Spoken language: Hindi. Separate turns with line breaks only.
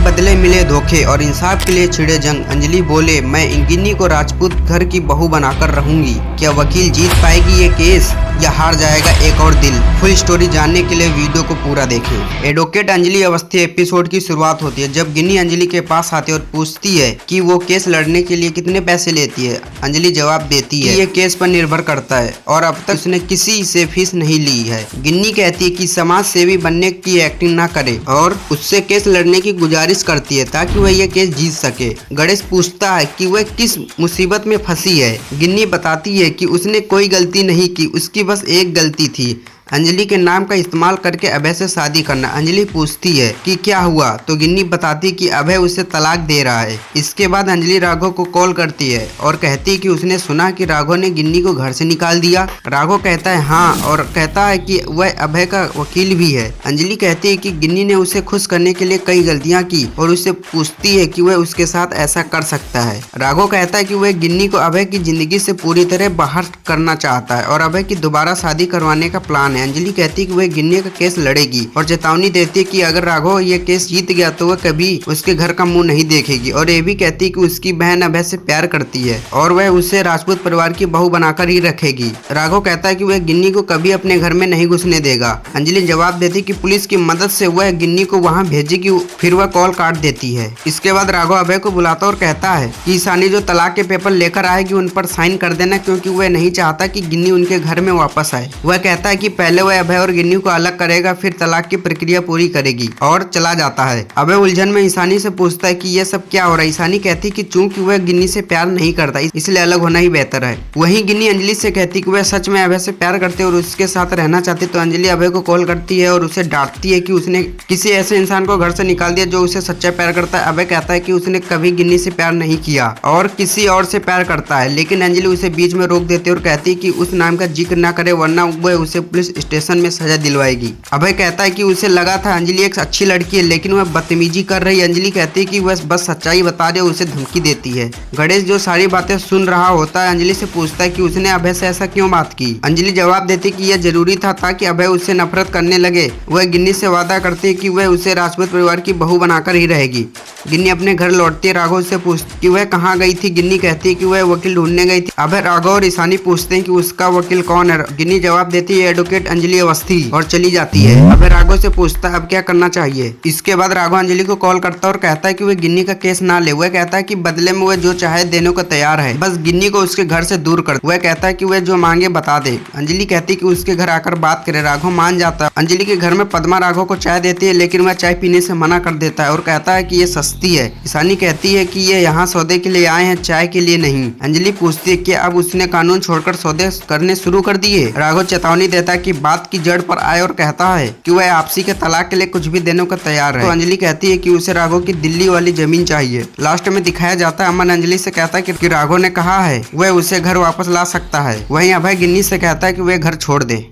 बदले मिले धोखे और इंसाफ के लिए छिड़े जंग। अंजलि बोले, मैं गिन्नी को राजपूत घर की बहू बनाकर रहूंगी। क्या वकील जीत पाएगी ये केस या हार जाएगा एक और दिल? फुल स्टोरी जानने के लिए वीडियो को पूरा देखें। एडवोकेट अंजलि अवस्थी एपिसोड की शुरुआत होती है जब गिन्नी अंजलि के पास आती है और पूछती है कि वो केस लड़ने के लिए कितने पैसे लेती है। अंजलि जवाब देती है कि ये केस पर निर्भर करता है और अब तक उसने किसी से फीस नहीं ली है। गिन्नी कहती है कि समाज सेवी बनने की एक्टिंग ना करे और उससे केस लड़ने की गुजारिश करती है ताकि वह यह केस जीत सके। गणेश पूछता है कि वह किस मुसीबत में फंसी है। गिन्नी बताती है कि उसने कोई गलती नहीं की, उसकी बस एक गलती थी, अंजलि के नाम का इस्तेमाल करके अभय से शादी करना। अंजलि पूछती है कि क्या हुआ, तो गिन्नी बताती कि अभय उसे तलाक दे रहा है। इसके बाद अंजलि राघव को कॉल करती है और कहती है कि उसने सुना कि राघव ने गिन्नी को घर से निकाल दिया। राघव कहता है हाँ, और कहता है कि वह अभय का वकील भी है। अंजलि कहती है कि गिन्नी ने उसे खुश करने के लिए कई गलतियां की और उससे पूछती है कि वह उसके साथ ऐसा कर सकता है। राघव कहता है कि वह गिन्नी को अभय की जिंदगी से पूरी तरह बाहर करना चाहता है और अभय की दोबारा शादी करवाने का प्लान है। अंजलि कहती है कि वह गिन्नी का केस लड़ेगी और चेतावनी देती है कि अगर राघव ये केस जीत गया तो वह कभी उसके घर का मुंह नहीं देखेगी, और ये भी कहती है कि उसकी बहन अभय से प्यार करती है और वह उसे राजपूत परिवार की बहू बनाकर ही रखेगी। राघव कहता है कि वह गिन्नी को कभी अपने घर में नहीं घुसने देगा। अंजलि जवाब देती है कि पुलिस की मदद से वह गिन्नी को वहाँ भेजेगी, फिर वह कॉल काट देती है। इसके बाद राघव अभय को बुलाता और कहता है कि ईशानी जो तलाक के पेपर लेकर आएगी उन पर साइन कर देना, क्योंकि वह नहीं चाहता कि गिन्नी उनके घर में वापस आए। वह कहता है कि पहले वह अभय और गिन्नी को अलग करेगा, फिर तलाक की प्रक्रिया पूरी करेगी और चला जाता है। अभय उलझन में ईशानी से पूछता है कि ये सब क्या हो रहा है। ईशानी कहती है कि चूंकि वह गिन्नी से प्यार नहीं करता इसलिए अलग होना ही बेहतर है। वहीं गिन्नी अंजलि से कहती है कि वह सच में अभय से प्यार करते और उसके साथ रहना चाहती, तो अंजलि अभय को कॉल करती है और उसे डांटती है कि उसने किसी ऐसे इंसान को घर से निकाल दिया जो उसे सच्चा प्यार करता है। अभय कहता है कि उसने कभी गिन्नी से प्यार नहीं किया और किसी और से प्यार करता है, लेकिन अंजलि उसे बीच में रोक देती है और कहती है कि उस नाम का जिक्र न करे वरना वह उसे पुलिस स्टेशन में सजा दिलवाएगी। अभय कहता है कि उसे लगा था अंजलि एक अच्छी लड़की है, लेकिन वह बदतमीजी कर रही है। अंजलि कहती है कि वह बस सच्चाई बता रही है, उसे धमकी देती है। गणेश जो सारी बातें सुन रहा होता है अंजलि से पूछता है कि उसने अभय से ऐसा क्यों बात की। अंजलि जवाब देती है कि यह जरूरी था ताकि अभय उससे नफरत करने लगे। वह गिन्नी से वादा करती है कि वह उसे राजपूत परिवार की बहू बनाकर ही रहेगी। गिन्नी अपने घर लौटती है। राघव से पूछती कि वह कहाँ गई थी। गिन्नी कहती है कि वह वकील ढूंढने गई थी। अभय, राघव और ईशानी पूछते हैं कि उसका वकील कौन है। गिन्नी जवाब देती है एडवोकेट अंजलि अवस्थी और चली जाती है। अभय राघव से पूछता है अब क्या करना चाहिए। इसके बाद राघव अंजलि को कॉल करता है और कहता है कि वह गिन्नी का केस ना ले। वह कहता है कि बदले में वह जो चाहे देने को तैयार है, बस गिन्नी को उसके घर से दूर कर। वह कहता है कि वह जो मांगे बता दे। अंजलि कहती है कि उसके घर आकर बात करे। राघव मान जाता है। अंजलि के घर में पद्मा राघव को चाय देती है, लेकिन वह चाय पीने से मना कर देता है और कहता है कि ये सस्ती है। ईशानी कहती है कि ये यहाँ सौदे के लिए आए हैं, चाय के लिए नहीं। अंजलि पूछती है कि अब उसने कानून छोड़कर सौदे करने शुरू कर दिए। राघव चेतावनी देता है कि बात की जड़ पर आए और कहता है कि वह आपसी के तलाक के लिए कुछ भी देने को तैयार है। तो अंजलि कहती है कि उसे राघव की दिल्ली वाली जमीन चाहिए। लास्ट में दिखाया जाता है अमन अंजलि से कहता है कि राघव ने कहा है वह उसे घर वापस ला सकता है। वहीं अभय गिन्नी से कहता है कि वह घर छोड़ दे।